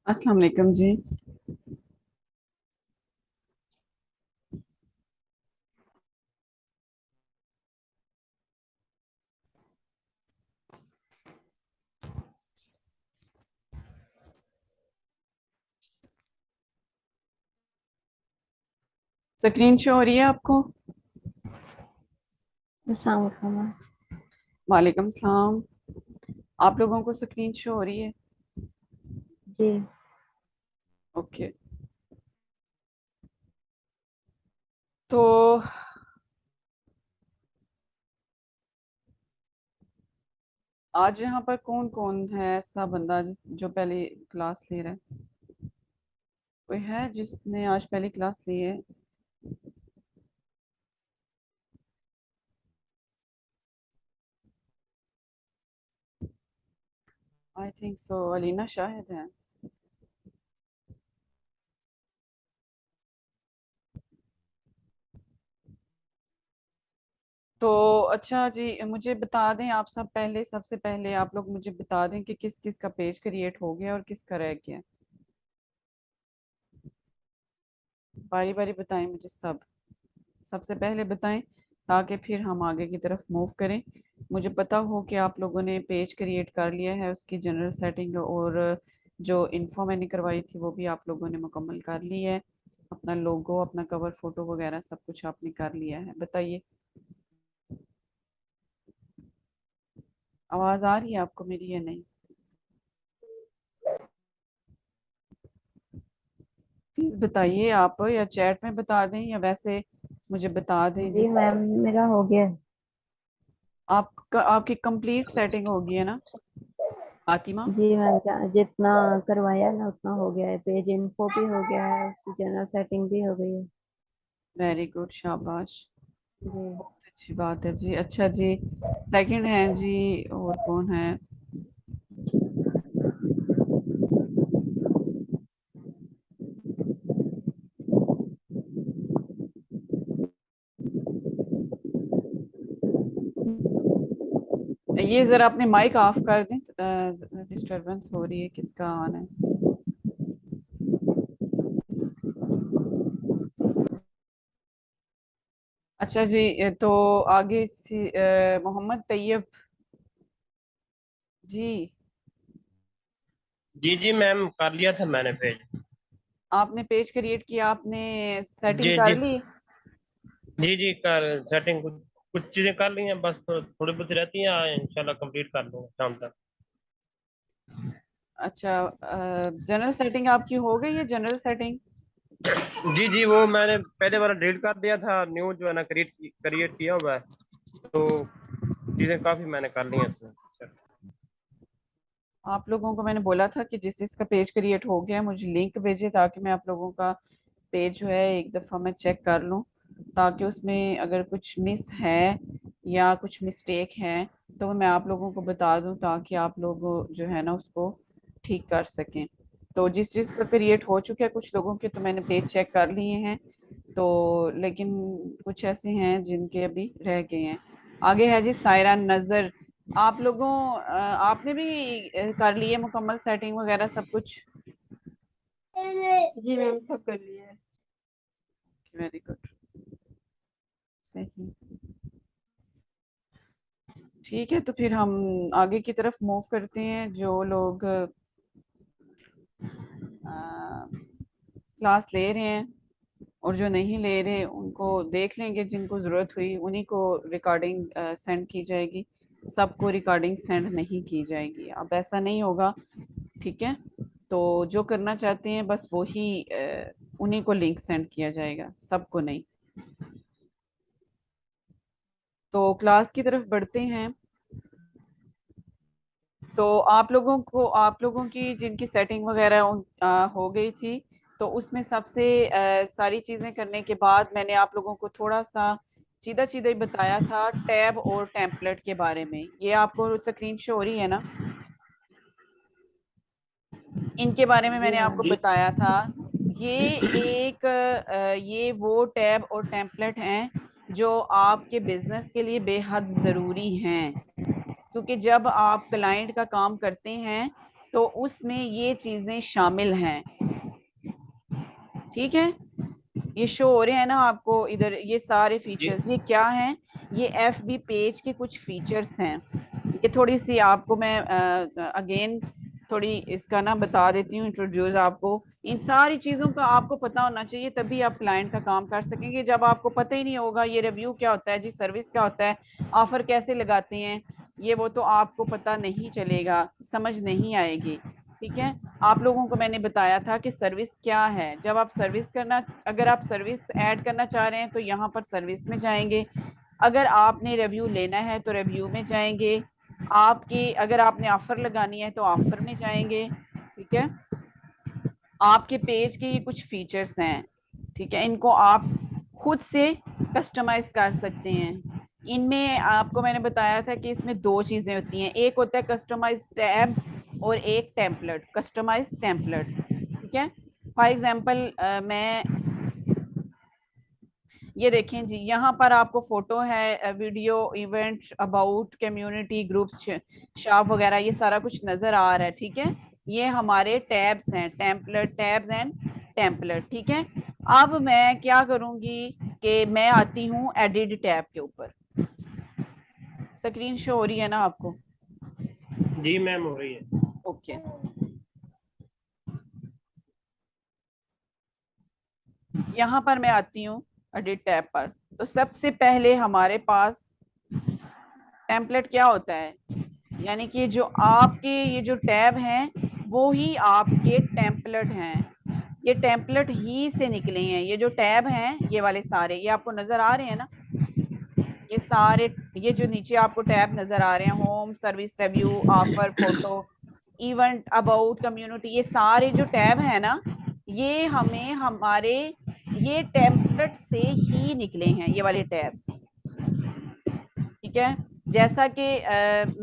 अस्सलाम वालेकुम जी। Screen show हो रही है आपको? अस्सलाम वालेकुम। वालेकुम सलाम। आप लोगों को स्क्रीन शो हो रही है? जी। ओके। तो आज यहाँ पर कौन कौन है ऐसा बंदा जो पहले क्लास ले रहा है? कोई है जिसने आज पहली क्लास ली है? I think so, Alina Shahid है। तो अच्छा जी, मुझे बता दें आप सब, पहले सबसे पहले आप लोग मुझे बता दें कि किस किस का पेज क्रिएट हो गया और किसका रह गया। बारी बारी बताएं मुझे सब। सबसे पहले बताएं ताकि फिर हम आगे की तरफ मूव करें। मुझे पता हो कि आप लोगों ने पेज क्रिएट कर लिया है, उसकी जनरल सेटिंग और जो इन्फो मैंने करवाई थी वो भी आप लोगों ने मुकम्मल कर ली है। अपना लोगो, अपना कवर फोटो वगैरह सब कुछ आपने कर लिया है। बताइए, आवाज़ आ रही है आपको मेरी या नहीं? प्लीज़ बताइए आप, या चैट में बता दें या वैसे मुझे बता दें जी जिस। मैम, मेरा हो गया। आपका आपकी कंप्लीट सेटिंग होगी है ना फातिमा? जी मैम, जितना करवाया ना उतना हो गया है। पेज इन्फो भी हो गया है, उसकी जनरल सेटिंग भी हो गई है। वेरी गुड, शाबाश। जी। बहुत अच्छी बात है जी। अच्छा जी, सेकंड है जी, और कौन है? ये जरा अपने माइक ऑफ कर दें, डिस्टरबेंस हो रही है। किसका ऑन है? अच्छा जी, तो आगे मोहम्मद तैयब जी, जी जी मैम, कर लिया था मैंने पेज। आपने पेज क्रिएट किया, आपने सेटिंग जी कर जी। ली? जी जी, कर सेटिंग कुछ कुछ चीजें कर ली हैं, बस थोड़ी बहुत रहती हैं, इंशाल्लाह कंप्लीट कर लूंगा शाम तक। अच्छा, जनरल सेटिंग आपकी हो गई है? जनरल सेटिंग जी जी, वो मैंने पहले वाला डिलीट कर दिया था, न्यू जो है ना क्रिएट क्रिएट किया हुआ है। तो चीजें काफी मैंने कर ली हैं इसमें। आप लोगों को मैंने बोला था कि जिस जिसका पेज क्रिएट हो गया है मुझे लिंक भेजे, ताकि मैं आप लोगों का पेज जो है एक दफ़ा मैं चेक कर लूं, ताकि उसमें अगर कुछ मिस है या कुछ मिस्टेक है तो मैं आप लोगों को बता दूं, ताकि आप लोग जो है ना उसको ठीक कर सकें। तो जिस जिसका क्रिएट हो चुका है, कुछ लोगों के तो मैंने पेज चेक कर लिए हैं, तो लेकिन कुछ ऐसे हैं जिनके अभी रह गए हैं। आगे है जी सायरा नजर। आप लोगों आपने भी कर लिए मुकम्मल सेटिंग वगैरह सब कुछ? जी मैम, सब कर लिया है। वेरी गुड, सही। ठीक है, तो फिर हम आगे की तरफ मूव करते हैं। जो लोग क्लास ले रहे हैं और जो नहीं ले रहे उनको देख लेंगे, जिनको ज़रूरत हुई उन्हीं को रिकॉर्डिंग सेंड की जाएगी। सबको रिकॉर्डिंग सेंड नहीं की जाएगी, अब ऐसा नहीं होगा, ठीक है? तो जो करना चाहते हैं बस वही उन्हीं को लिंक सेंड किया जाएगा, सबको नहीं। तो क्लास की तरफ बढ़ते हैं। तो आप लोगों की जिनकी सेटिंग वगैरह हो गई थी, तो उसमें सबसे सारी चीज़ें करने के बाद मैंने आप लोगों को थोड़ा सा सीधा सीधा ही बताया था टैब और टेम्पलेट के बारे में। ये आपको स्क्रीन शो हो रही है ना? इनके बारे में जी मैंने मैम। आपको बताया था। ये ये वो टैब और टेम्पलेट हैं जो आपके बिजनेस के लिए बेहद ज़रूरी हैं, क्योंकि जब आप क्लाइंट का काम करते हैं तो उसमें ये चीजें शामिल हैं। ठीक है, ये शो हो रहे हैं ना आपको इधर, ये सारे जी फीचर्स, ये क्या हैं? ये FB पेज के कुछ फीचर्स हैं। ये थोड़ी सी आपको मैं अगेन थोड़ी इसका ना बता देती हूँ, इंट्रोड्यूस आपको। इन सारी चीज़ों का आपको पता होना चाहिए, तभी आप क्लाइंट का काम कर सकेंगे। जब आपको पता ही नहीं होगा ये रिव्यू क्या होता है जी, सर्विस क्या होता है, ऑफर कैसे लगाते हैं, ये वो तो आपको पता नहीं चलेगा, समझ नहीं आएगी। ठीक है, आप लोगों को मैंने बताया था कि सर्विस क्या है। जब आप सर्विस करना, अगर आप सर्विस ऐड करना चाह रहे हैं तो यहाँ पर सर्विस में जाएंगे। अगर आपने रिव्यू लेना है तो रिव्यू में जाएंगे। आपकी अगर आपने ऑफर लगानी है तो ऑफर में जाएंगे। ठीक है, आपके पेज के ये कुछ फीचर्स हैं। ठीक है, इनको आप खुद से कस्टमाइज कर सकते हैं। इनमें आपको मैंने बताया था कि इसमें दो चीजें होती हैं, एक होता है कस्टमाइज टैब और एक टेम्पलेट, कस्टमाइज टेम्पलेट। ठीक है, फॉर एग्जांपल मैं ये देखें जी, यहाँ पर आपको फोटो है, video, event, about, community, groups, shop वगैरह, ये सारा कुछ नजर आ रहा है। ठीक है, ये हमारे टैब्स हैं, टेम्पलेट, टैब्स एंड टेम्पलेट। ठीक है, अब मैं क्या करूंगी कि मैं आती हूँ एडिट टैब के ऊपर। स्क्रीन शो हो रही है ना आपको? जी मैम, हो रही है। ओके, यहाँ पर मैं आती हूँ एडिट टैब पर। तो सबसे पहले हमारे पास टेम्पलेट क्या होता है, यानी कि जो आपके ये जो टैब हैं वो ही आपके टेम्पलेट हैं। ये टेम्पलेट ही से निकले हैं। ये जो टैब हैं ये वाले सारे, ये आपको नजर आ रहे हैं ना, ये सारे, ये जो नीचे आपको टैब नजर आ रहे हैं, home, service, review, offer, photo, event, about, community, ये सारे जो टैब है ना, ये हमें हमारे ये टेम्पलेट से ही निकले हैं, ये वाले टैब्स। ठीक है, जैसा कि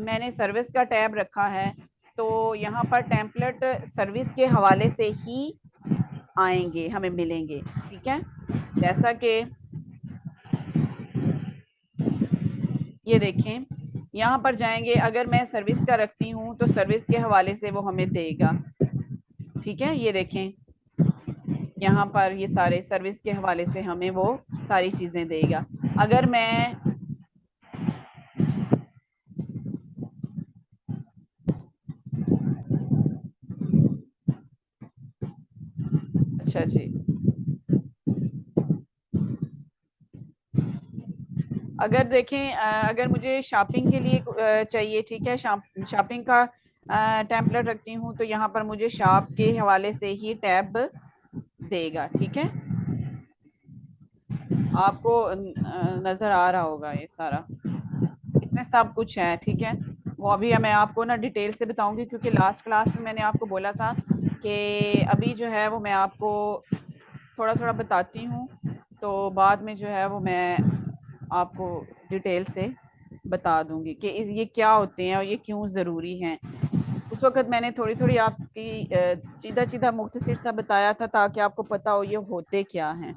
मैंने सर्विस का टैब रखा है, तो यहाँ पर टेम्पलेट सर्विस के हवाले से ही आएंगे, हमें मिलेंगे। ठीक है, जैसा कि ये देखें, यहाँ पर जाएंगे, अगर मैं सर्विस का रखती हूँ तो सर्विस के हवाले से वो हमें देगा। ठीक है, ये देखें, यहाँ पर ये सारे सर्विस के हवाले से हमें वो सारी चीजें देगा। अगर मैं, अच्छा जी, अगर देखें, अगर मुझे शॉपिंग के लिए चाहिए, ठीक है, शॉपिंग का टेम्पलेट रखती हूँ, तो यहाँ पर मुझे शॉप के हवाले से ही टैब देगा। ठीक है, आपको नजर आ रहा होगा ये सारा, इसमें सब कुछ है। ठीक है, वो अभी मैं आपको ना डिटेल से बताऊंगी, क्योंकि लास्ट क्लास में मैंने आपको बोला था कि अभी जो है वो मैं आपको थोड़ा थोड़ा बताती हूँ, तो बाद में जो है वो मैं आपको डिटेल से बता दूंगी कि ये क्या होते हैं और ये क्यों ज़रूरी हैं। उस वक्त मैंने थोड़ी थोड़ी आपकी सीधा सीधा मुख्तसर सा बताया था, ताकि आपको पता हो ये होते क्या हैं।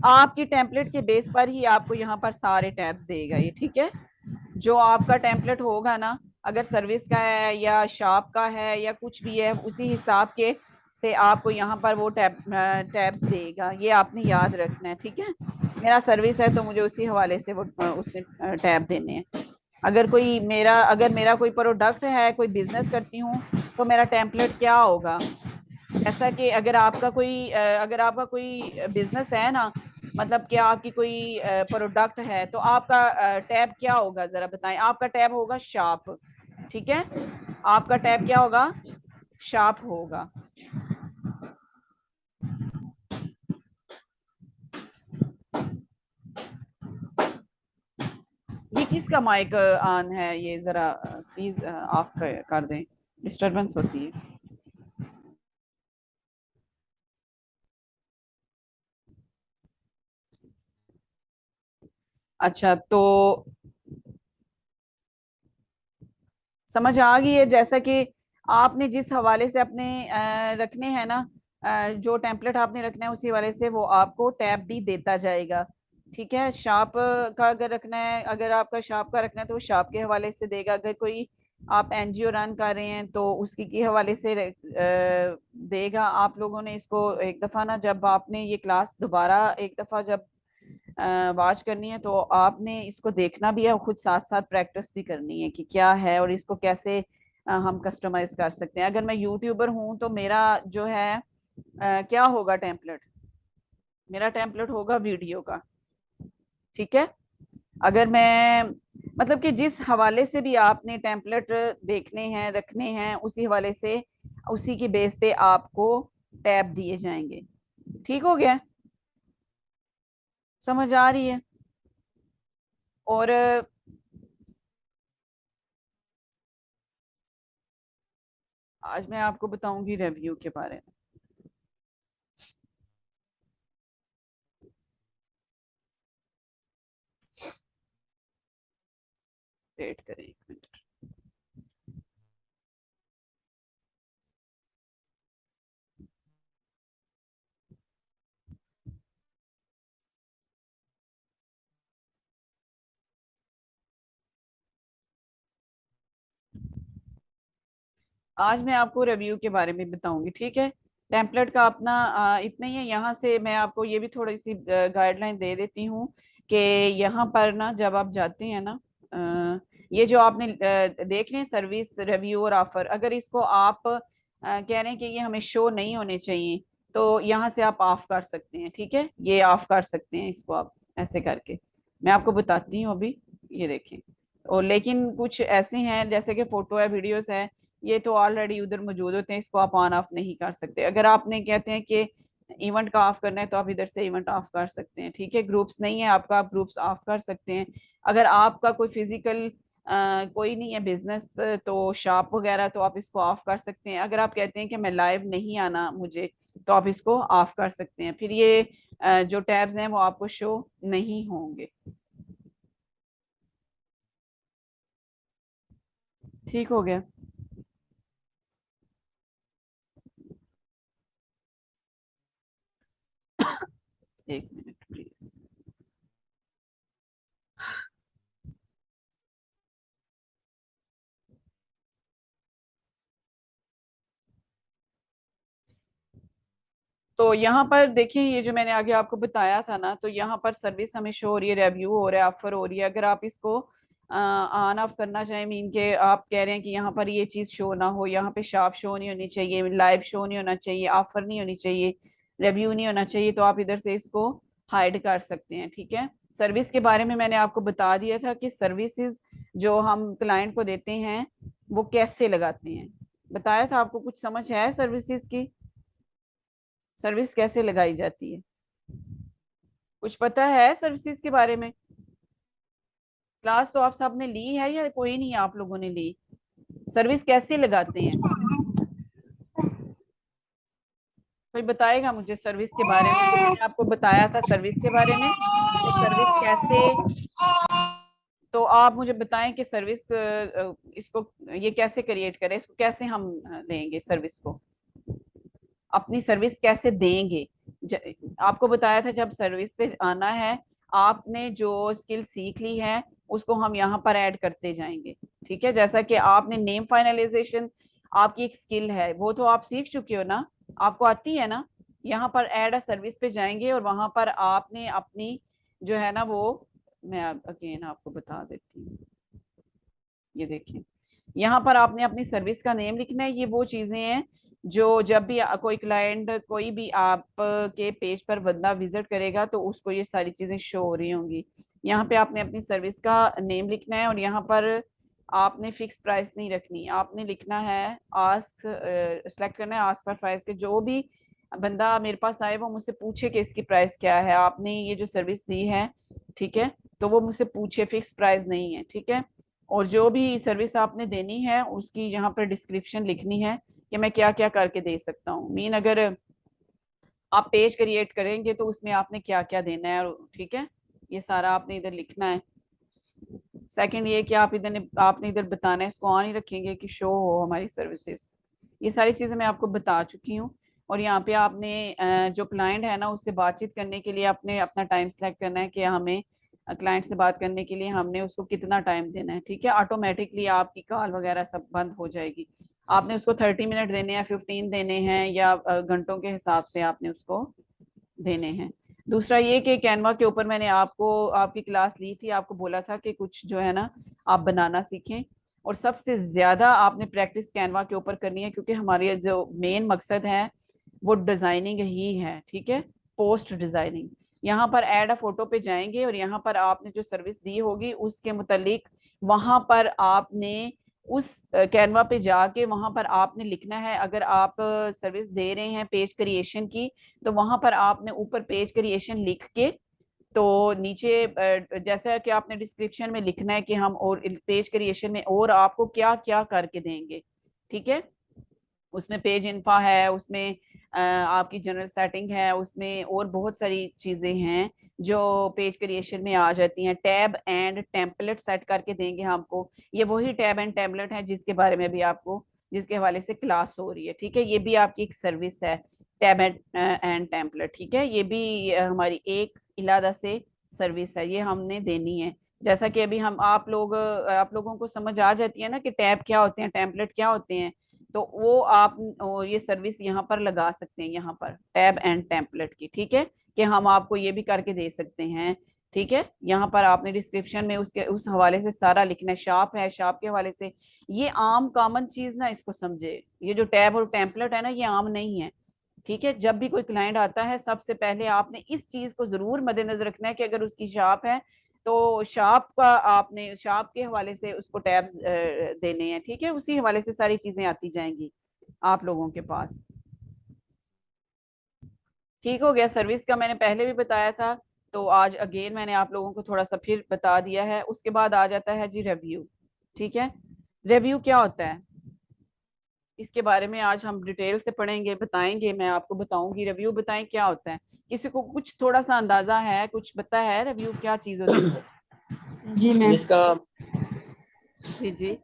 आपकी टेम्पलेट के बेस पर ही आपको यहाँ पर सारे टैब्स देगा ये। ठीक है, जो आपका टेम्पलेट होगा ना, अगर सर्विस का है या शॉप का है या कुछ भी है, उसी हिसाब के से आपको यहाँ पर वो टैब्स देगा। ये आपने याद रखना है। ठीक है, मेरा सर्विस है तो मुझे उसी हवाले से वो उसने टैब देने हैं। अगर मेरा कोई प्रोडक्ट है, कोई बिजनेस करती हूँ, तो मेरा टेम्पलेट क्या होगा? जैसा कि अगर आपका कोई बिजनेस है ना, मतलब कि आपकी कोई प्रोडक्ट है, तो आपका टैब क्या होगा, जरा बताएं। आपका टैब होगा शॉप। ठीक है, आपका टैब क्या होगा? शॉप होगा। ये किसका माइक ऑन है? ये जरा प्लीज ऑफ कर दें, डिस्टरबेंस होती है। अच्छा, तो समझ आ गई है, जैसा कि आपने जिस हवाले से अपने रखने हैं ना, जो टेम्पलेट आपने रखना है उसी वाले से वो आपको टैब भी देता जाएगा। ठीक है, शार्प का अगर रखना है, अगर आपका शार्प का रखना है तो वो शार्प के हवाले से देगा। अगर कोई आप एनजीओ रन कर रहे हैं तो उसकी के हवाले से देगा। आप लोगों ने इसको एक दफा ना, जब आपने ये क्लास दोबारा एक दफा जब वॉच करनी है तो आपने इसको देखना भी है और खुद साथ साथ प्रैक्टिस भी करनी है कि क्या है और इसको कैसे हम कस्टमाइज कर सकते हैं। अगर मैं यूट्यूबर हूं तो मेरा जो है क्या होगा टेम्पलेट, मेरा टेम्पलेट होगा वीडियो का। ठीक है, अगर मैं मतलब कि जिस हवाले से भी आपने टेम्पलेट देखने हैं रखने हैं उसी हवाले से उसी की बेस पे आपको टैब दिए जाएंगे। ठीक हो गया, समझ आ रही है? और आज मैं आपको बताऊंगी रिव्यू के बारे में। वेट करें एक मिनट। आज मैं आपको रिव्यू के बारे में बताऊंगी। ठीक है, टेम्पलेट का अपना इतना ही है। यहाँ से मैं आपको ये भी थोड़ी सी गाइडलाइन दे देती हूँ कि यहाँ पर ना जब आप जाते हैं ना, ये जो आपने देख लें सर्विस रिव्यू और ऑफर, अगर इसको आप कह रहे हैं कि ये हमें शो नहीं होने चाहिए तो यहाँ से आप ऑफ कर सकते हैं। ठीक है, ये ऑफ कर सकते हैं इसको आप ऐसे करके। मैं आपको बताती हूँ अभी, ये देखें। और लेकिन कुछ ऐसे हैं जैसे कि फोटो है वीडियोस है, ये तो ऑलरेडी उधर मौजूद होते हैं, इसको आप ऑन ऑफ नहीं कर सकते। अगर आपने कहते हैं कि इवेंट का ऑफ करना है तो आप इधर से इवेंट ऑफ कर सकते हैं। ठीक है, ग्रुप्स नहीं है आपका, आप ग्रुप्स ऑफ कर सकते हैं। अगर आपका कोई फिजिकल कोई नहीं है बिजनेस तो शॉप वगैरह, तो आप इसको ऑफ कर सकते हैं। अगर आप कहते हैं कि मैं लाइव नहीं आना मुझे, तो आप इसको ऑफ कर सकते हैं। फिर ये जो टैब्स हैं वो आपको शो नहीं होंगे। ठीक हो गया, एक मिनट प्लीज। तो यहाँ पर देखिए, ये जो मैंने आगे आपको बताया था ना, तो यहाँ पर सर्विस हमें शो हो रही है, रिव्यू हो रहा है, ऑफर हो रही है। अगर आप इसको ऑन ऑफ करना चाहें, मीन के आप कह रहे हैं कि यहाँ पर ये चीज शो ना हो, यहाँ पे शॉप शो नहीं होनी चाहिए, लाइव शो नहीं होना चाहिए, ऑफर नहीं होनी चाहिए, रिव्यू नहीं होना चाहिए, तो आप इधर से इसको हाइड कर सकते हैं। ठीक है, सर्विस के बारे में मैंने आपको बता दिया था कि सर्विसेज जो हम क्लाइंट को देते हैं वो कैसे लगाते हैं, बताया था आपको। कुछ समझ है सर्विसेज की, सर्विस कैसे लगाई जाती है? कुछ पता है सर्विसेज के बारे में? क्लास तो आप सबने ली है या कोई नहीं आप लोगों ने ली? सर्विस कैसे लगाते हैं, कोई बताएगा मुझे सर्विस के बारे में? जो मैंने आपको बताया था सर्विस के बारे में कि सर्विस कैसे, तो आप मुझे बताएं कि सर्विस इसको ये कैसे क्रिएट करें, इसको कैसे हम लेंगे सर्विस को, अपनी सर्विस कैसे देंगे। आपको बताया था जब सर्विस पे आना है, आपने जो स्किल सीख ली है उसको हम यहाँ पर ऐड करते जाएंगे। ठीक है, जैसा कि आपने नेम फाइनलाइजेशन आपकी एक स्किल है, वो तो आप सीख चुके हो ना, आपको आती है ना। यहाँ पर ऐड अ सर्विस पे जाएंगे और वहां पर आपने अपनी जो है ना वो, मैं अगेन आपको बता देती हूँ, ये देखिए यहाँ पर आपने अपनी सर्विस का नेम लिखना है। ये वो चीजें हैं जो जब भी कोई क्लाइंट कोई भी आप के पेज पर बंदा विजिट करेगा तो उसको ये सारी चीजें शो हो रही होंगी। यहाँ पे आपने अपनी सर्विस का नेम लिखना है और यहाँ पर आपने फिक्स प्राइस नहीं रखनी, आपने लिखना है आस्क, सेलेक्ट करना है आस्क फॉर प्राइस के। जो भी बंदा मेरे पास आए वो मुझसे पूछे कि इसकी प्राइस क्या है, आपने ये जो सर्विस दी है, ठीक है, तो वो मुझसे पूछे, फिक्स प्राइस नहीं है। ठीक है, और जो भी सर्विस आपने देनी है उसकी यहाँ पर डिस्क्रिप्शन लिखनी है कि मैं क्या क्या करके दे सकता हूँ। मीन अगर आप पेज क्रिएट करेंगे तो उसमें आपने क्या क्या देना है। ठीक है, ये सारा आपने इधर लिखना है। सेकंड ये कि आप इधर आपने इधर बताना है, इसको ऑन ही रखेंगे कि शो हो हमारी सर्विसेज। ये सारी चीजें मैं आपको बता चुकी हूँ। और यहाँ पे आपने जो क्लाइंट है ना उससे बातचीत करने के लिए आपने अपना टाइम सेलेक्ट करना है कि हमें क्लाइंट से बात करने के लिए हमने उसको कितना टाइम देना है। ठीक है, ऑटोमेटिकली आपकी कॉल वगैरह सब बंद हो जाएगी। आपने उसको 30 मिनट देने हैं, 15 देने हैं, या घंटों के हिसाब से आपने उसको देने हैं। दूसरा ये कि कैनवा के ऊपर मैंने आपको आपकी क्लास ली थी, आपको बोला था कि कुछ जो है ना आप बनाना सीखें, और सबसे ज्यादा आपने प्रैक्टिस कैनवा के ऊपर करनी है, क्योंकि हमारे जो मेन मकसद है वो डिजाइनिंग ही है। ठीक है, पोस्ट डिजाइनिंग। यहाँ पर ऐड अ फोटो पे जाएंगे और यहाँ पर आपने जो सर्विस दी होगी उसके मुतालिक वहां पर आपने उस कैनवा पे जाके वहां पर आपने लिखना है। अगर आप सर्विस दे रहे हैं पेज क्रिएशन की, तो वहां पर आपने ऊपर पेज क्रिएशन लिख के, तो नीचे जैसा कि आपने डिस्क्रिप्शन में लिखना है कि हम और पेज क्रिएशन में और आपको क्या क्या करके देंगे। ठीक है, उसमें पेज इन्फा है, उसमें आपकी जनरल सेटिंग है, उसमें और बहुत सारी चीजें हैं जो पेज क्रिएशन में आ जाती हैं। टैब एंड टेम्पलेट सेट करके देंगे हमको। ये वही टैब एंड टेम्पलेट है जिसके बारे में भी आपको, जिसके हवाले से क्लास हो रही है। ठीक है, ये भी आपकी एक सर्विस है, टैब एंड टेम्पलेट। ठीक है, ये भी हमारी एक इलादा से सर्विस है, ये हमने देनी है। जैसा कि अभी हम आप लोगों को समझ आ जाती है ना कि टैब क्या होते हैं, टेम्पलेट क्या होते हैं, तो वो ये सर्विस यहाँ पर लगा सकते हैं, यहाँ पर टैब एंड टेम्पलेट की। ठीक है, कि हम आपको ये भी करके दे सकते हैं। ठीक है, यहाँ पर आपने डिस्क्रिप्शन में उसके उस हवाले से सारा लिखना है। शार्प है, शार्प के हवाले से ये आम कॉमन चीज ना, इसको समझे। ये जो टैब और टेम्पलेट है ना, ये आम नहीं है। ठीक है, जब भी कोई क्लाइंट आता है सबसे पहले आपने इस चीज को जरूर मद्देनजर रखना है कि अगर उसकी शॉप है तो शॉप का आपने शॉप के हवाले से उसको टैब्स देने हैं। ठीक है, उसी हवाले से सारी चीजें आती जाएंगी आप लोगों के पास। ठीक हो गया, सर्विस का मैंने पहले भी बताया था, तो आज अगेन मैंने आप लोगों को थोड़ा सा फिर बता दिया है। उसके बाद आ जाता है जी रिव्यू। ठीक है, रिव्यू क्या होता है, इसके बारे में आज हम डिटेल से पढ़ेंगे, बताएंगे, मैं आपको बताऊंगी रिव्यू। बताएं क्या होता है, किसी को कुछ थोड़ा सा अंदाजा है, कुछ पता है रिव्यू क्या चीज होती है? जी मैम, इसका जी जी।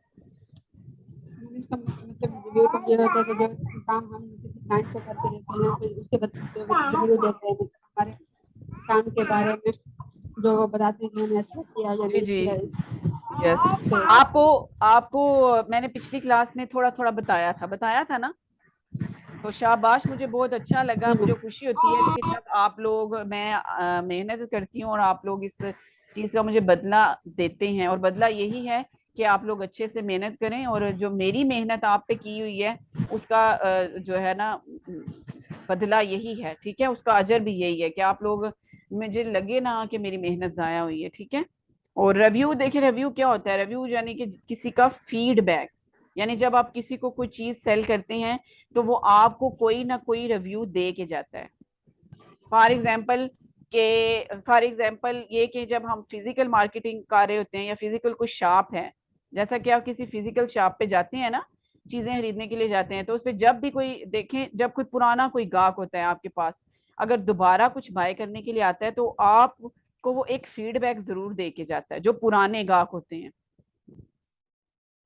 इसका मतलब रिव्यू का ये होता है कि जो काम हम किसी क्लाइंट को करके देते हैं फिर उसके बाद जो रिव्यू देते हैं, मतलब हमारे काम के बारे में जो वो बताते हैं कि हमने अच्छा किया या जी नहीं जी, किया। यस। इससे आपको आपको मैंने पिछली क्लास में थोड़ा थोड़ा बताया था ना, तो शाबाश, मुझे बहुत अच्छा लगा। जी मुझे मैम, खुशी होती है कि जब आप लोग, मैं मेहनत करती हूँ और आप लोग इस चीज का मुझे बदला देते हैं, और बदला यही है कि आप लोग अच्छे से मेहनत करें, और जो मेरी मेहनत आप पे की हुई है उसका जो है ना बदला यही है। ठीक है, उसका अजर भी यही है कि आप लोग, मुझे लगे ना कि मेरी मेहनत जाया हुई है। ठीक है, और रिव्यू देखिए, रिव्यू क्या होता है, रिव्यू यानी कि किसी का फीडबैक। यानी जब आप किसी को कोई चीज सेल करते हैं तो वो आपको कोई ना कोई रिव्यू दे के जाता है। फॉर एग्जाम्पल ये कि जब हम फिजिकल मार्केटिंग कर रहे होते हैं या फिजिकल कोई शॉप है, जैसा कि आप किसी फिजिकल शॉप पे जाते हैं ना, चीजें खरीदने के लिए जाते हैं, तो उस पर जब भी कोई देखें, जब कोई पुराना कोई गाहक होता है आपके पास, अगर दोबारा कुछ बाय करने के लिए आता है तो आपको वो एक फीडबैक जरूर दे के जाता है। जो पुराने गाहक होते हैं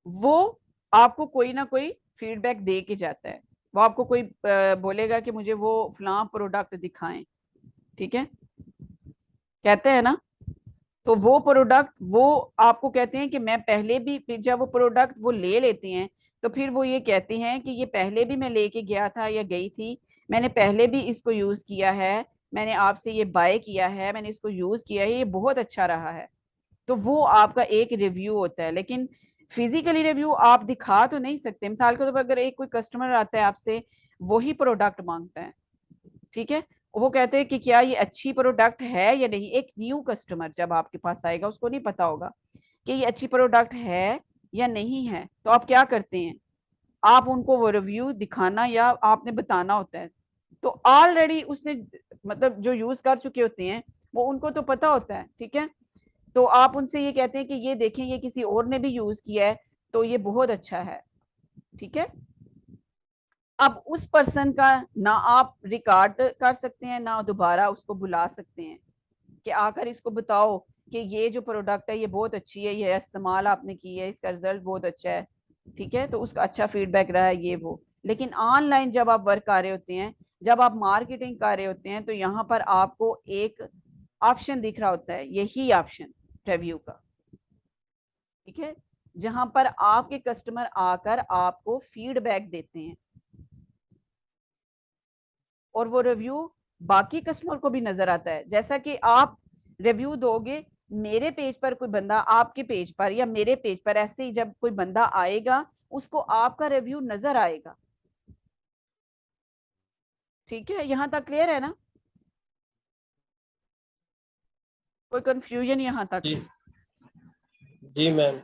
वो आपको कोई ना कोई फीडबैक दे के जाता है। वो आपको कोई बोलेगा कि मुझे वो फलां प्रोडक्ट दिखाएं। ठीक है, कहते हैं ना, तो वो प्रोडक्ट वो आपको कहते हैं कि मैं पहले भी, फिर जब वो प्रोडक्ट वो ले लेते हैं तो फिर वो ये कहते हैं कि ये पहले भी मैं लेके गया था या गई थी, मैंने पहले भी इसको यूज किया है, मैंने आपसे ये बाय किया है, मैंने इसको यूज किया है, ये बहुत अच्छा रहा है। तो वो आपका एक रिव्यू होता है। लेकिन फिजिकली रिव्यू आप दिखा तो नहीं सकते। मिसाल के तौर पर अगर एक कोई कस्टमर आता है आपसे, वही प्रोडक्ट मांगता है, ठीक है, वो कहते हैं कि क्या ये अच्छी प्रोडक्ट है या नहीं। एक न्यू कस्टमर जब आपके पास आएगा उसको नहीं पता होगा कि ये अच्छी प्रोडक्ट है या नहीं है, तो आप क्या करते हैं, आप उनको वो रिव्यू दिखाना या आपने बताना होता है। तो ऑलरेडी उसने, मतलब जो यूज कर चुके होते हैं वो, उनको तो पता होता है। ठीक है, तो आप उनसे ये कहते हैं कि ये देखें, ये किसी और ने भी यूज किया है तो ये बहुत अच्छा है। ठीक है, अब उस पर्सन का ना आप रिकॉर्ड कर सकते हैं ना दोबारा उसको बुला सकते हैं कि आकर इसको बताओ कि ये जो प्रोडक्ट है ये बहुत अच्छी है, ये इस्तेमाल आपने की है, इसका रिजल्ट बहुत अच्छा है। ठीक है, तो उसका अच्छा फीडबैक रहा है ये वो। लेकिन ऑनलाइन जब आप वर्क कर रहे होते हैं, जब आप मार्केटिंग कर रहे होते हैं तो यहाँ पर आपको एक ऑप्शन दिख रहा होता है, यही ऑप्शन रिव्यू का, ठीक है, जहां पर आपके कस्टमर आकर आपको फीडबैक देते हैं और वो रिव्यू बाकी कस्टमर को भी नजर आता है। जैसा कि आप रिव्यू दोगे मेरे पेज पर, कोई बंदा आपके पेज पर या मेरे पेज पर, ऐसे ही जब कोई बंदा आएगा उसको आपका रिव्यू नजर आएगा। ठीक है, यहां तक क्लियर है ना? कोई कंफ्यूजन यहां तक? जी जी मैम।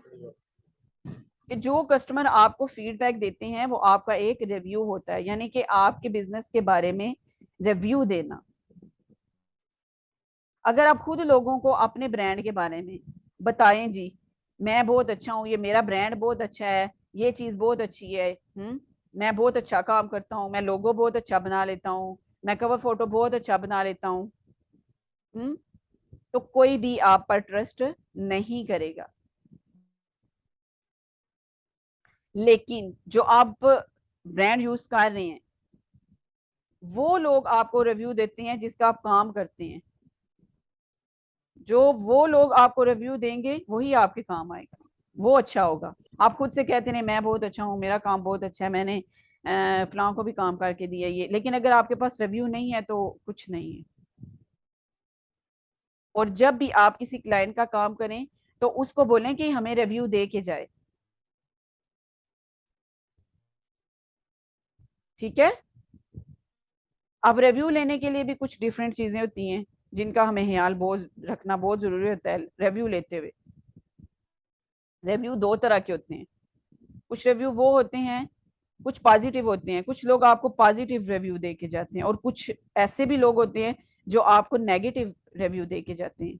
कि जो कस्टमर आपको फीडबैक देते हैं वो आपका एक रिव्यू होता है, यानी कि आपके बिजनेस के बारे में रिव्यू देना। अगर आप खुद लोगों को अपने ब्रांड के बारे में बताएं, जी मैं बहुत अच्छा हूँ, ये मेरा ब्रांड बहुत अच्छा है, ये चीज बहुत अच्छी है, मैं बहुत अच्छा काम करता हूँ, मैं लोगो बहुत अच्छा बना लेता हूँ, मैं कवर फोटो बहुत अच्छा बना लेता हूँ, तो कोई भी आप पर ट्रस्ट नहीं करेगा। लेकिन जो आप ब्रांड यूज कर रहे हैं वो लोग आपको रिव्यू देते हैं जिसका आप काम करते हैं। जो वो लोग आपको रिव्यू देंगे वही आपके काम आएगा, वो अच्छा होगा। आप खुद से कहते हैं मैं बहुत अच्छा हूँ, मेरा काम बहुत अच्छा है, मैंने फलां को भी काम करके दिया ये, लेकिन अगर आपके पास रिव्यू नहीं है तो कुछ नहीं है। और जब भी आप किसी क्लाइंट का काम करें तो उसको बोलें कि हमें रिव्यू दे के जाए। ठीक है, अब रिव्यू लेने के लिए भी कुछ डिफरेंट चीजें होती हैं जिनका हमें ख्याल बहुत रखना बहुत जरूरी होता है रिव्यू लेते हुए। रिव्यू दो तरह के होते हैं, कुछ रिव्यू वो होते हैं, कुछ पॉजिटिव होते हैं, कुछ लोग आपको पॉजिटिव रिव्यू दे के जाते हैं, और कुछ ऐसे भी लोग होते हैं जो आपको नेगेटिव रिव्यू दे के जाते हैं,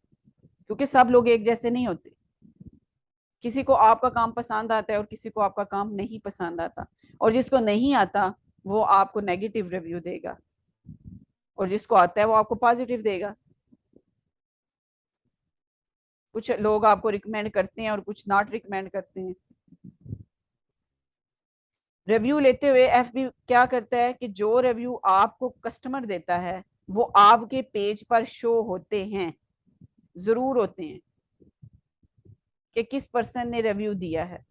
क्योंकि सब लोग एक जैसे नहीं होते। किसी को आपका काम पसंद आता है और किसी को आपका काम नहीं पसंद आता, और जिसको नहीं आता वो आपको नेगेटिव रिव्यू देगा और जिसको आता है वो आपको पॉजिटिव देगा। कुछ लोग आपको रिकमेंड करते हैं और कुछ नॉट रिकमेंड करते हैं। रिव्यू लेते हुए एफबी क्या करता है कि जो रिव्यू आपको कस्टमर देता है वो आपके पेज पर शो होते हैं, जरूर होते हैं कि किस पर्सन ने रिव्यू दिया है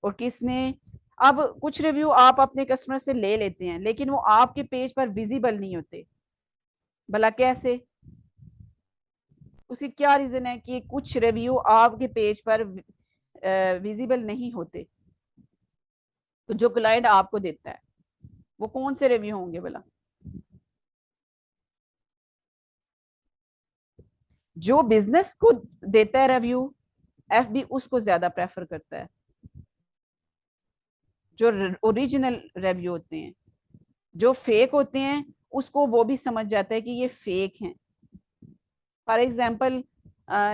और किसने। अब कुछ रिव्यू आप अपने कस्टमर से ले लेते हैं लेकिन वो आपके पेज पर विजिबल नहीं होते। भला कैसे? उसकी क्या रीजन है कि कुछ रिव्यू आपके पेज पर विजिबल नहीं होते? तो जो क्लाइंट आपको देता है वो कौन से रिव्यू होंगे भला? जो बिजनेस को देता है रिव्यू एफबी उसको ज्यादा प्रेफर करता है। जो ओरिजिनल रिव्यू होते हैं, जो फेक होते हैं उसको वो भी समझ जाता है कि ये फेक हैं। फॉर एग्जाम्पल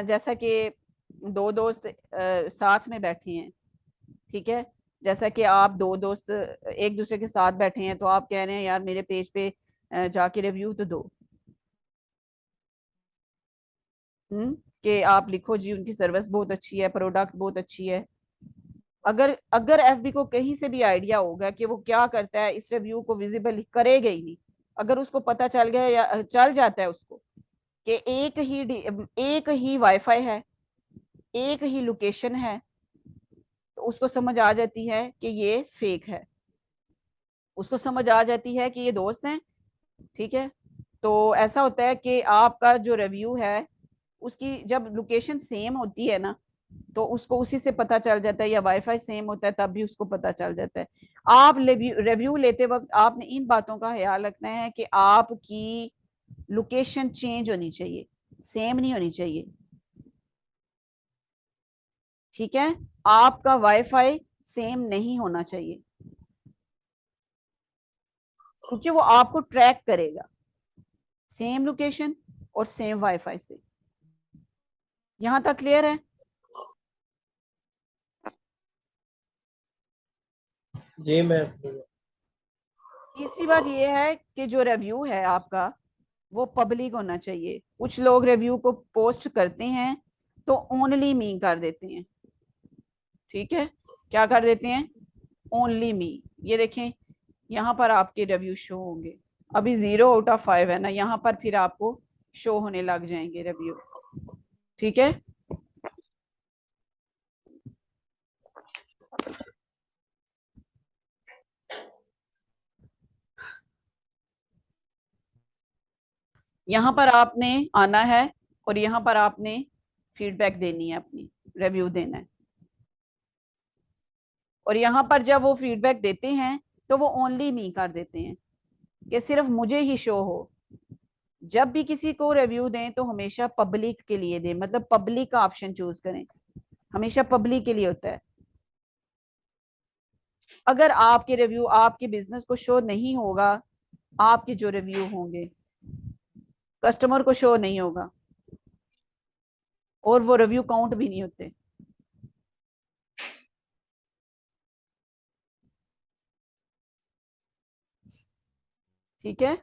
जैसा कि दो दोस्त साथ में बैठे हैं, ठीक है, जैसा कि आप दो दोस्त एक दूसरे के साथ बैठे हैं तो आप कह रहे हैं यार मेरे पेज पे जाके रिव्यू तो दो, कि आप लिखो जी उनकी सर्विस बहुत अच्छी है, प्रोडक्ट बहुत अच्छी है। अगर अगर एफबी को कहीं से भी आइडिया होगा कि वो क्या करता है, इस रिव्यू को विजिबल करेगा ही नहीं। अगर उसको पता चल गया या चल जाता है उसको कि एक ही वाईफाई है, एक ही लोकेशन है, तो उसको समझ आ जाती है कि ये फेक है, उसको समझ आ जाती है कि ये दोस्त हैं। ठीक है, तो ऐसा होता है कि आपका जो रिव्यू है उसकी जब लोकेशन सेम होती है ना तो उसको उसी से पता चल जाता है, या वाईफाई सेम होता है तब भी उसको पता चल जाता है। आप रिव्यू लेते वक्त आपने इन बातों का ख्याल रखना है कि आपकी लोकेशन चेंज होनी चाहिए, सेम नहीं होनी चाहिए। ठीक है, आपका वाईफाई सेम नहीं होना चाहिए क्योंकि वो आपको ट्रैक करेगा सेम लोकेशन और सेम वाईफाई से। यहां तक क्लियर है? जी मैम। तीसरी बात यह है कि जो रिव्यू है आपका वो पब्लिक होना चाहिए। कुछ लोग रिव्यू को पोस्ट करते हैं तो ओनली मी कर देते हैं। ठीक है, क्या कर देते हैं? Only me. ये देखें, यहाँ पर आपके रिव्यू शो होंगे। अभी 0 आउट ऑफ 5 है ना, यहाँ पर फिर आपको शो होने लग जाएंगे रिव्यू। ठीक है, यहाँ पर आपने आना है और यहाँ पर आपने फीडबैक देनी है, अपनी रिव्यू देना है। और यहाँ पर जब वो फीडबैक देते हैं तो वो ओनली मी कर देते हैं कि सिर्फ मुझे ही शो हो। जब भी किसी को रिव्यू दें तो हमेशा पब्लिक के लिए दें, मतलब पब्लिक का ऑप्शन चूज करें, हमेशा पब्लिक के लिए होता है। अगर आपके रिव्यू आपके बिजनेस को शो नहीं होगा, आपके जो रिव्यू होंगे कस्टमर को शो नहीं होगा और वो रिव्यू काउंट भी नहीं होते। ठीक है,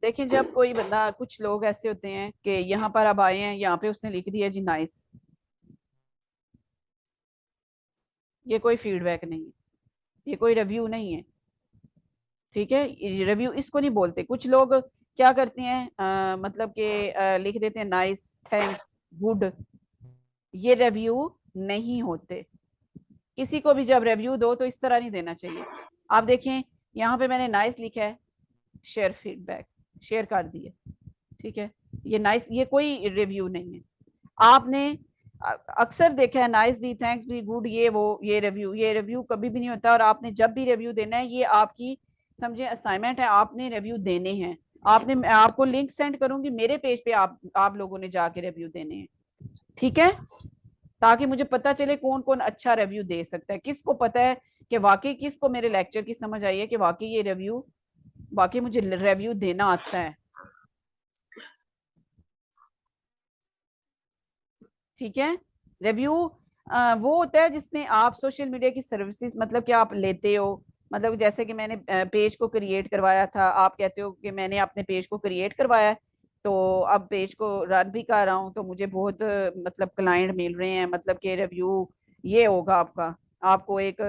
देखिए जब कोई बंदा, कुछ लोग ऐसे होते हैं कि यहाँ पर अब आए हैं, यहाँ पे उसने लिख दिया जी नाइस, ये कोई फीडबैक नहीं है, ये कोई रिव्यू नहीं है। ठीक है, रिव्यू इसको नहीं बोलते। कुछ लोग क्या करते हैं, मतलब कि लिख देते हैं नाइस, थैंक्स, गुड, ये रिव्यू नहीं होते। किसी को भी जब रिव्यू दो तो इस तरह नहीं देना चाहिए। आप देखें यहाँ पे मैंने नाइस लिखा है, शेयर फीडबैक, शेयर कर दिए। ठीक है, ये नाइस, ये कोई रिव्यू नहीं है। आपने अक्सर देखा है नाइस भी, थैंक्स भी, गुड, ये वो, ये रिव्यू कभी भी नहीं होता। और आपने जब भी रिव्यू देना है, ये आपकी समझे असाइनमेंट है, आपने रिव्यू देने हैं। आपने, मैं आपको लिंक सेंड करूंगी मेरे पेज पे, आप लोगों ने जाके रिव्यू देने हैं। ठीक है, ताकि मुझे पता चले कौन कौन अच्छा रिव्यू दे सकता है, किसको पता है कि वाकई किसको मेरे लेक्चर की समझ आई है कि वाकई ये रिव्यू, वाकई मुझे रिव्यू देना आता है। ठीक है, रिव्यू वो होता है जिसमें आप सोशल मीडिया की सर्विसेज, मतलब कि आप लेते हो, मतलब जैसे कि मैंने पेज को क्रिएट करवाया था, आप कहते हो कि मैंने अपने पेज को क्रिएट करवाया है, तो अब पेज को रन भी कर रहा हूँ तो मुझे बहुत मतलब क्लाइंट मिल रहे हैं, मतलब कि रिव्यू ये होगा आपका, आपको एक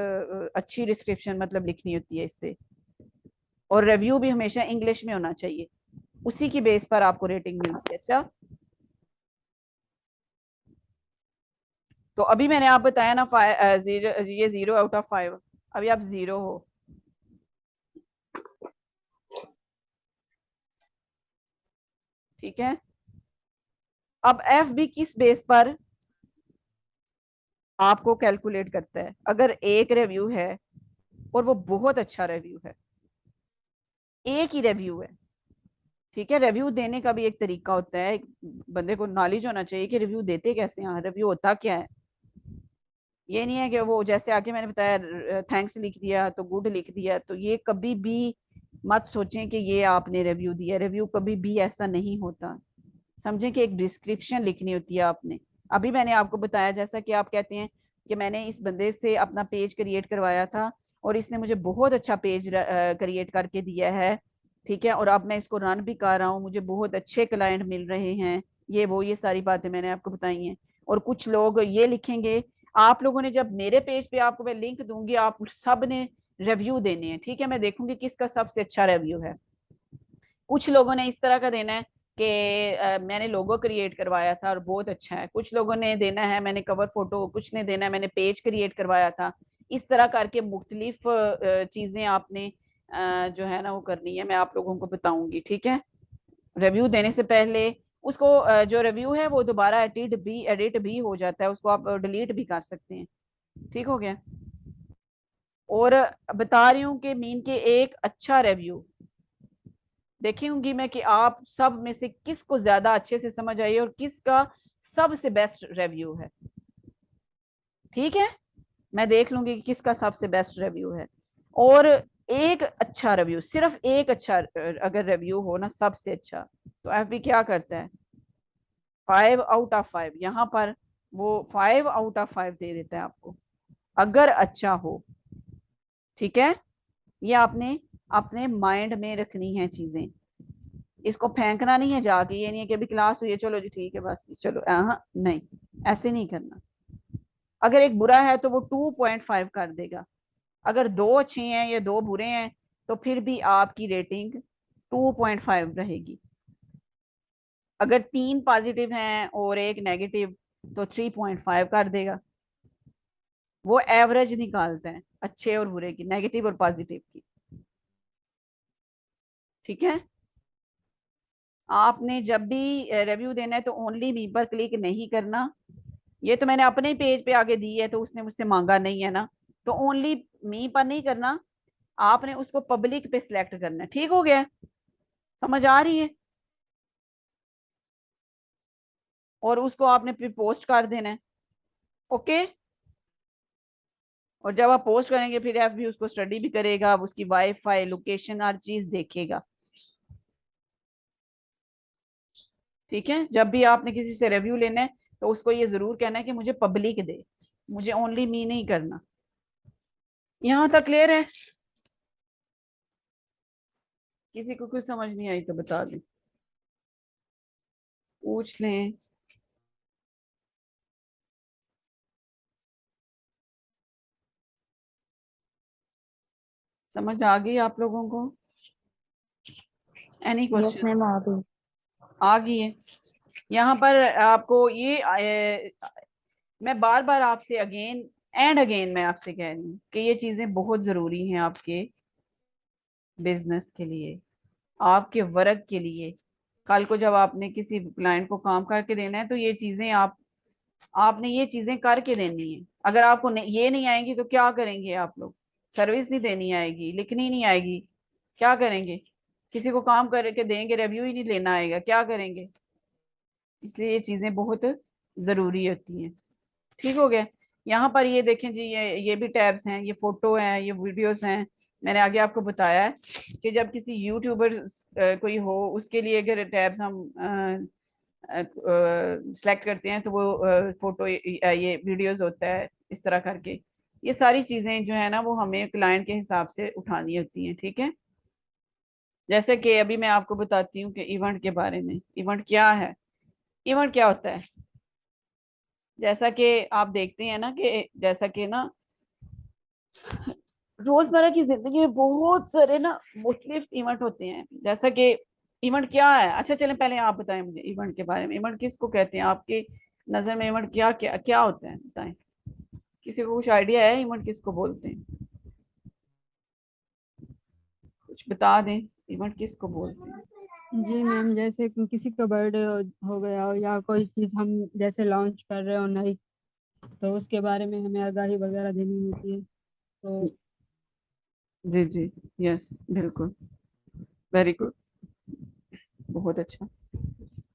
अच्छी डिस्क्रिप्शन मतलब लिखनी होती है इस पे, और रिव्यू भी हमेशा इंग्लिश में होना चाहिए, उसी की बेस पर आपको रेटिंग मिलती है। अच्छा, तो अभी मैंने आप बताया ना, जीरो, ये 0 आउट ऑफ 5, अभी आप 0 हो। ठीक है, अब एफ बी किस बेस पर आपको कैलकुलेट करता है? अगर एक रिव्यू है और वो बहुत अच्छा रिव्यू है, एक ही रिव्यू है, ठीक है, रिव्यू देने का भी एक तरीका होता है, एक बंदे को नॉलेज होना चाहिए कि रिव्यू देते कैसे हैं, रिव्यू होता क्या है। ये नहीं है कि वो जैसे आके मैंने बताया थैंक्स लिख दिया तो गुड लिख दिया, तो ये कभी भी मत सोचें कि ये आपने रिव्यू दिया। रिव्यू कभी भी ऐसा नहीं होता। समझें कि एक डिस्क्रिप्शन लिखनी होती है आपने। अभी मैंने आपको बताया, जैसा कि आप कहते हैं कि मैंने इस बंदे से अपना पेज क्रिएट करवाया था और इसने मुझे बहुत अच्छा पेज क्रिएट करके दिया है। ठीक है, और अब मैं इसको रन भी कर रहा हूँ, मुझे बहुत अच्छे क्लाइंट मिल रहे हैं, ये वो, ये सारी बातें मैंने आपको बताई हैं। और कुछ लोग ये लिखेंगे, आप लोगों ने जब मेरे पेज पे, आपको मैं लिंक दूंगी, आप सब ने रिव्यू देने हैं। ठीक है, मैं देखूंगी किसका सबसे अच्छा रिव्यू है। कुछ लोगों ने इस तरह का देना है कि मैंने लोगो क्रिएट करवाया था और बहुत अच्छा है। कुछ लोगों ने देना है मैंने कवर फोटो, कुछ ने देना है मैंने पेज क्रिएट करवाया था। इस तरह करके मुख्तलिफ चीजें आपने जो है ना वो करनी है, मैं आप लोगों को बताऊंगी। ठीक है, रिव्यू देने से पहले उसको जो रिव्यू है वो दोबारा एडिट भी हो जाता है, उसको आप डिलीट भी कर सकते हैं। ठीक हो गया। और बता रही हूँ कि मीन के एक अच्छा रिव्यू देखूंगी मैं कि आप सब में से किसको ज्यादा अच्छे से समझ आई और किसका सबसे बेस्ट रिव्यू है। ठीक है, मैं देख लूंगी कि किसका सबसे बेस्ट रिव्यू है। और एक अच्छा रिव्यू, सिर्फ एक अच्छा अगर रिव्यू हो ना सबसे अच्छा, तो एफबी क्या करता है, 5 आउट ऑफ 5, यहाँ पर वो 5 आउट ऑफ 5 दे देता है आपको, अगर अच्छा हो। ठीक है, ये आपने अपने माइंड में रखनी है चीजें, इसको फेंकना नहीं है जाके। ये नहीं है कि अभी क्लास हुई है चलो जी ठीक है बस चलो, हाँ नहीं, ऐसे नहीं करना। अगर एक बुरा है तो वो 2.5 कर देगा। अगर दो अच्छे हैं या दो बुरे हैं तो फिर भी आपकी रेटिंग 2.5 रहेगी। अगर 3 पॉजिटिव हैं और एक नेगेटिव तो 3.5 कर देगा। वो एवरेज निकालते हैं अच्छे और बुरे की, नेगेटिव और पॉजिटिव की। ठीक है। आपने जब भी रिव्यू देना है तो ओनली मी पर क्लिक नहीं करना। ये तो मैंने अपने पेज पे आगे दी है तो उसने मुझसे मांगा नहीं है ना, तो ओनली मी पर नहीं करना, आपने उसको पब्लिक पे सिलेक्ट करना है। ठीक हो गया? समझ आ रही है? और उसको आपने फिर पोस्ट कर देना है। ओके। और जब आप पोस्ट करेंगे फिर एफ भी उसको स्टडी भी करेगा, अब उसकी वाईफाई लोकेशन हर चीज देखेगा। ठीक है। जब भी आपने किसी से रिव्यू लेना है तो उसको ये जरूर कहना है कि मुझे पब्लिक दे, मुझे ओनली मी नहीं करना। यहां तक क्लियर है? किसी को कुछ समझ नहीं आई तो बता दें, पूछ लें। समझ आ गई आप लोगों को? Any yes question? मैम, आ गई। आ गई है। यहाँ पर आपको ये मैं बार बार आपसे अगेन एंड अगेन मैं आपसे कह रही हूँ कि ये चीजें बहुत जरूरी हैं आपके बिजनेस के लिए, आपके वर्क के लिए। कल को जब आपने किसी क्लाइंट को काम करके देना है तो ये चीजें आपने ये चीजें करके देनी है। अगर आपको ये नहीं आएंगी तो क्या करेंगे आप लोग? सर्विस नहीं देनी आएगी, लिखनी नहीं आएगी, क्या करेंगे? किसी को काम करके देंगे, रिव्यू ही नहीं लेना आएगा, क्या करेंगे? इसलिए ये चीजें बहुत जरूरी होती हैं। ठीक हो गया? यहाँ पर ये देखें जी, ये भी टैब्स हैं, ये फोटो हैं, ये वीडियोस हैं। मैंने आगे आपको बताया है कि जब किसी यूट्यूबर कोई हो उसके लिए अगर टैब्स हम सेलेक्ट करते हैं तो वो फोटो ये वीडियोस होता है इस तरह करके। ये सारी चीजें जो है ना वो हमें क्लाइंट के हिसाब से उठानी होती हैं। ठीक है। जैसे कि अभी मैं आपको बताती हूँ कि इवेंट के बारे में। इवेंट क्या है? इवेंट क्या होता है? जैसा कि आप देखते हैं ना कि जैसा कि ना रोजमर्रा की जिंदगी में बहुत सारे ना मुख्तलिफ इवेंट होते हैं। जैसा कि इवेंट क्या है? अच्छा चलें पहले आप बताएं मुझे इवेंट के बारे में। इवेंट किसको कहते हैं आपकी नजर में? इवेंट क्या क्या क्या होता है बताएं। किसी को कुछ आइडिया है इवेंट किसको बोलते हैं? कुछ बता दें, इवेंट किसको बोलते हैं? जी मैम, जैसे कि किसी का बर्थडे हो गया हो या कोई चीज़ हम जैसे लॉन्च कर रहे हो नई, तो उसके बारे में हमें आगाही वगैरह देनी होती है। तो जी जी, यस बिल्कुल, वेरी गुड, बहुत अच्छा।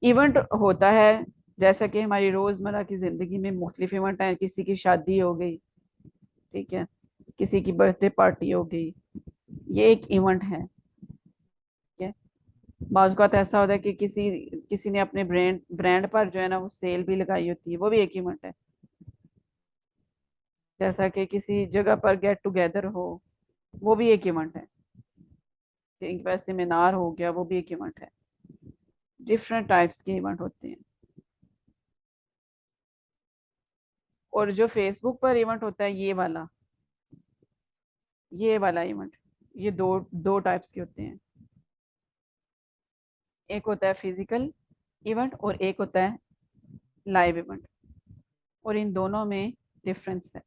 इवेंट होता है जैसा कि हमारी रोजमर्रा की जिंदगी में मुख्तलिफ इवेंट हैं। किसी की शादी हो गई, ठीक है, किसी की बर्थडे पार्टी हो गई, ये एक इवेंट है। ठीक है। बाज़ औक़ात ऐसा होता है कि किसी किसी ने अपने ब्रांड ब्रांड पर जो है ना वो सेल भी लगाई होती है, वो भी एक इवेंट है। जैसा कि किसी जगह पर गेट टुगेदर हो, वो भी एक इवेंट है। एक वैसे सेमिनार हो गया, वो भी एक इवेंट है। डिफरेंट टाइप्स के इवेंट होते हैं। और जो फेसबुक पर इवेंट होता है ये वाला इवेंट, ये दो दो टाइप्स के होते हैं। एक होता है फिजिकल इवेंट और एक होता है लाइव इवेंट, और इन दोनों में डिफरेंस है।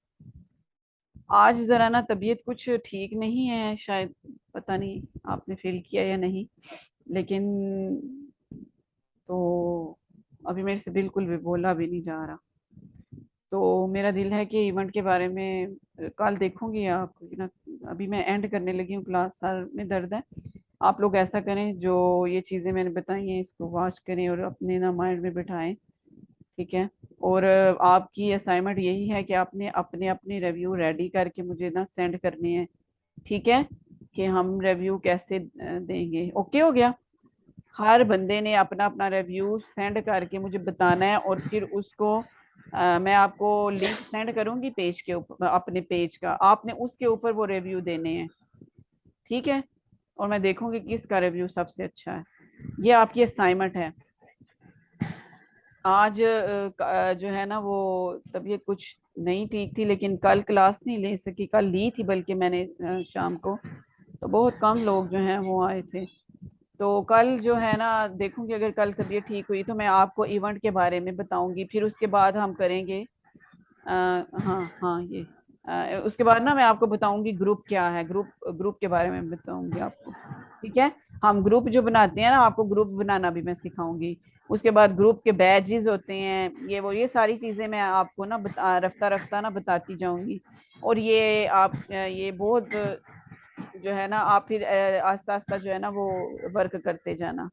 आज जरा ना तबीयत कुछ ठीक नहीं है शायद, पता नहीं आपने फील किया या नहीं, लेकिन तो अभी मेरे से बिल्कुल भी बोला भी नहीं जा रहा। तो मेरा दिल है कि इवेंट के बारे में कल देखूंगी आपको कि ना। अभी मैं एंड करने लगी हूँ क्लास, सर में दर्द है। आप लोग ऐसा करें, जो ये चीज़ें मैंने बताई हैं इसको वॉच करें और अपने ना माइंड में बिठाएं। ठीक है। और आपकी असाइनमेंट यही है कि आपने अपने अपने रिव्यू रेडी करके मुझे ना सेंड करने हैं। ठीक है, कि हम रिव्यू कैसे देंगे। ओके हो गया? हर बंदे ने अपना अपना रिव्यू सेंड करके मुझे बताना है, और फिर उसको मैं आपको लिंक सेंड करूंगी पेज के ऊपर, अपने पेज का, आपने उसके ऊपर वो रिव्यू देने हैं। ठीक है। और मैं देखूंगी किसका रिव्यू सबसे अच्छा है। ये आपकी असाइनमेंट है। आज जो है ना वो तबीयत कुछ नहीं ठीक थी, लेकिन कल क्लास नहीं ले सकी। कल ली थी बल्कि मैंने शाम को, तो बहुत कम लोग जो हैं वो आए थे। तो कल जो है ना देखूंगी, अगर कल तबीयत ठीक हुई तो मैं आपको इवेंट के बारे में बताऊंगी। फिर उसके बाद हम करेंगे हाँ हाँ ये उसके बाद ना मैं आपको बताऊंगी ग्रुप क्या है, ग्रुप ग्रुप के बारे में बताऊंगी आपको। ठीक है, हम ग्रुप जो बनाते हैं ना, आपको ग्रुप बनाना भी मैं सिखाऊंगी। उसके बाद ग्रुप के बैजेस होते हैं, ये सारी चीजें मैं आपको ना रफ्ता रफ्ता ना बताती जाऊंगी। और ये आप ये बहुत जो है ना आप फिर आस्ता आस्ता जो है ना वो वर्क करते जाना।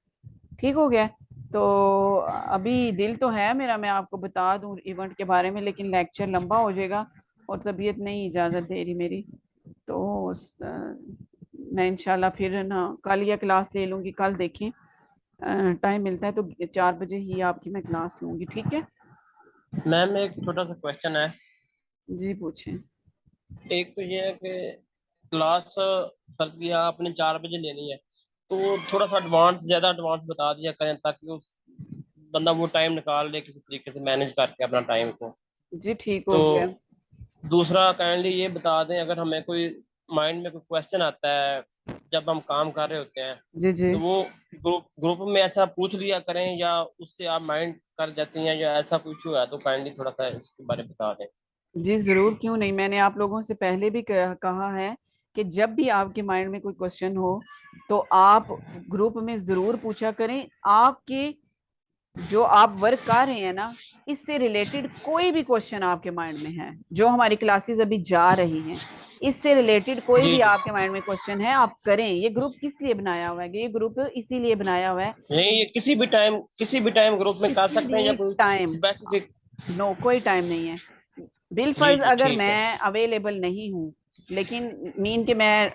ठीक हो गया। तो अभी दिल तो है मेरा, मैं आपको बता दूं इवेंट के बारे में, लेकिन लेक्चर लंबा हो जाएगा और तबीयत नहीं इजाजत दे रही मेरी। तो मैं इंशाल्लाह फिर ना कल या क्लास ले लूंगी। कल देखें टाइम मिलता है तो 4 बजे ही आपकी मैं क्लास लूंगी। ठीक है। मैम एक छोटा सा क्वेश्चन है। जी पूछें। एक तो ये है कि क्लास फर्स्ट किया आपने 4 बजे लेनी है, तो थोड़ा सा एडवांस, ज्यादा एडवांस बता दिया करें ताकि उस बंदा वो टाइम निकाल ले किसी तरीके से मैनेज करके अपना टाइम को। जी ठीक तो हो गया। दूसरा काइंडली ये बता दें, अगर हमें कोई माइंड में कोई क्वेश्चन आता है जब हम काम कर रहे होते हैं, जी जी तो वो ग्रुप ग्रुप में ऐसा पूछ लिया करें या उससे आप माइंड कर जाते हैं, या ऐसा कुछ हुआ है तो काइंडली थोड़ा सा इसके बारे में बता दें। जी जरूर, क्यों नहीं। मैंने आप लोगों से पहले भी कहा है कि जब भी आपके माइंड में कोई क्वेश्चन हो तो आप ग्रुप में जरूर पूछा करें। आपके जो आप वर्क कर रहे हैं ना, इससे रिलेटेड कोई भी क्वेश्चन आपके माइंड में है, जो हमारी क्लासेस अभी जा रही हैं, इससे रिलेटेड कोई जी भी जी। आपके माइंड में क्वेश्चन है, आप करें। ये ग्रुप किस लिए बनाया हुआ है? ये ग्रुप इसीलिए बनाया हुआ है, नहीं, ये किसी भी टाइम ग्रुप में कर किसी सकते हैं या भी कोई टाइम। स्पेसिफिक? नो, कोई टाइम नहीं है। जी बिलफर्ज जी अगर ठीक है। मैं अवेलेबल नहीं हूँ, लेकिन मीन के मैं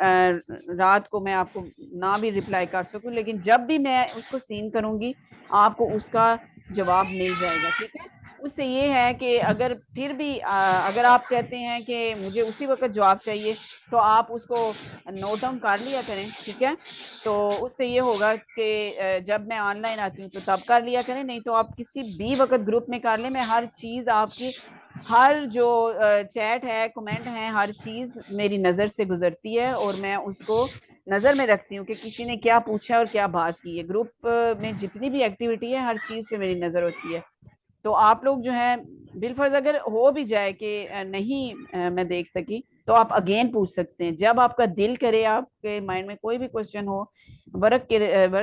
रात को मैं आपको ना भी रिप्लाई कर सकूं, लेकिन जब भी मैं उसको सीन करूंगी आपको उसका जवाब मिल जाएगा। ठीक है। उससे ये है कि अगर फिर भी अगर आप कहते हैं कि मुझे उसी वक्त जवाब चाहिए, तो आप उसको नोट डाउन कर लिया करें। ठीक है। तो उससे ये होगा कि जब मैं ऑनलाइन आती हूँ तो तब कर लिया करें, नहीं तो आप किसी भी वक्त ग्रुप में कर लें। मैं हर चीज आपकी, हर जो चैट है, कमेंट है, हर चीज मेरी नजर से गुजरती है और मैं उसको नजर में रखती हूँ कि किसी ने क्या पूछा है और क्या बात की है। ग्रुप में जितनी भी एक्टिविटी है हर चीज पे मेरी नजर होती है। तो आप लोग जो है बिलफर्ज अगर हो भी जाए कि नहीं मैं देख सकी, तो आप अगेन पूछ सकते हैं जब आपका दिल करे। आपके माइंड में कोई भी क्वेश्चन हो वर्क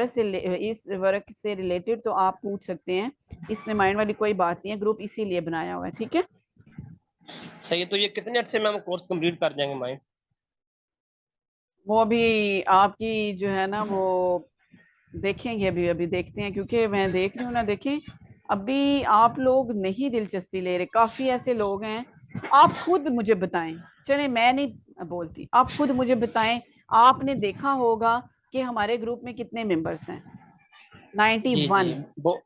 से इस वर्क से रिलेटेड, तो आप पूछ सकते हैं। इसमें माइंड वाली कोई बात नहीं है, ग्रुप इसीलिए बनाया हुआ है। ठीक है। सही है, तो ये कितने अच्छे में हम कोर्स कंप्लीट कर जाएंगे माइंड? वो अभी आपकी जो है ना वो देखेंगे, अभी अभी देखते हैं, क्योंकि मैं देख रही हूँ ना। देखें, अभी आप लोग नहीं दिलचस्पी ले रहे, काफी ऐसे लोग हैं। आप खुद मुझे बताएं, चले मैं नहीं बोलती, आप खुद मुझे बताएं। आपने देखा होगा कि हमारे ग्रुप में कितने मेंबर्स हैं? जी जी 91। वो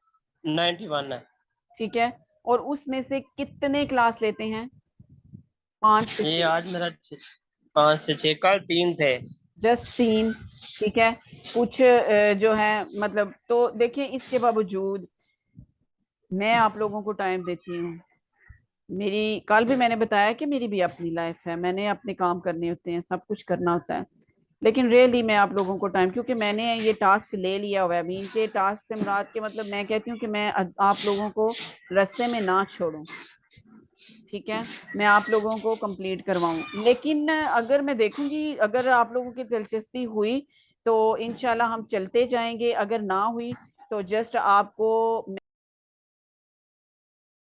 91 है। ठीक है। और उसमें से कितने क्लास लेते हैं? 5 से ये 6। आज मेरा 5 से 6, कल 3 थे। जस्ट 3। ठीक है। कुछ जो है मतलब, तो देखिए इसके बावजूद मैं आप लोगों को टाइम देती हूँ। मेरी कल भी मैंने बताया कि मेरी भी अपनी लाइफ है, मैंने अपने काम करने होते हैं, सब कुछ करना होता है। लेकिन रियली मैं आप लोगों को टाइम, क्योंकि मैंने ये टास्क ले लिया हुआ है। अभी इनके टास्क से मुराद के मतलब मैं कहती हूँ कि मैं आप लोगों को रास्ते में ना छोड़ूं। ठीक है। मैं आप लोगों को कंप्लीट करवाऊं, लेकिन अगर मैं देखूंगी अगर आप लोगों की दिलचस्पी हुई तो इंशाल्लाह हम चलते जाएंगे, अगर ना हुई तो जस्ट आपको